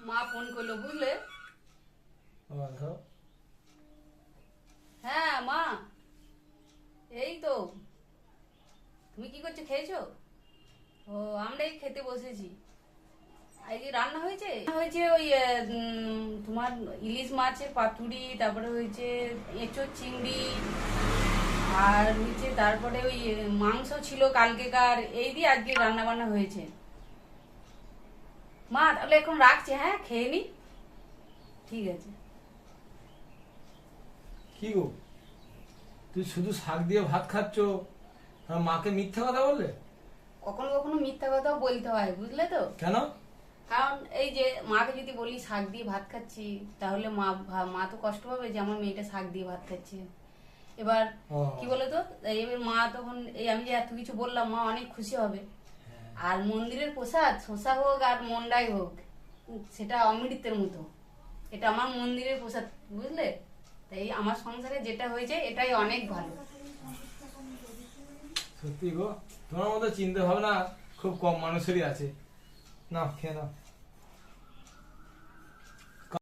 মা ফোন করলো বুঝলে। ধরো। হ্যাঁ মা, এই তো। তুমি কি করছো, খেয়েছো? ও, আমরা এই খেতে বসেছি। আজকে রান্না হয়েছে হয়েছে ওই তোমার ইলিশ মাছের পাতুরি, তারপরে হয়েছে এঁচোড় চিংড়ি, আর হয়েছে তারপরে ওই মাংস ছিল কালকেকার, এই দিয়ে আজকে রান্না বান্না হয়েছে। মা তাহলে এখন রাখছি, হ্যাঁ খেয়ে নি। ঠিক আছে। কি গো, তুই শুধু শাক দিয়ে ভাত খাচ্ছ আর মাকে মিথ্যা কথা বললে? কখনো কখনো মিথ্যা কথাও বলতে হয়, বুঝলে তো। কেন? কারণ এই যে মাকে যদি বলি শাক দিয়ে ভাত খাচ্ছি, তাহলে মা তো কষ্ট পাবে যে আমার মেয়েটা শাক দিয়ে ভাত খাচ্ছে। এবার ও। কি বলতো, এবার মা তখন এই আমি যে এত কিছু বললাম, মা অনেক খুশি হবে। আর মন্দিরের প্রসাদ শসা হোক আর মন্ডাই হোক, সেটা অমৃতের মতো। এটা আমার মন্দিরের প্রসাদ, বুঝলে। তাই আমার সংসারে যেটা হয়েছে এটাই অনেক ভালো। সত্যি গো, তোমার মতো চিন্তা ভাবনা খুব কম মানুষেরই আছে। না, খেয়ে নাও।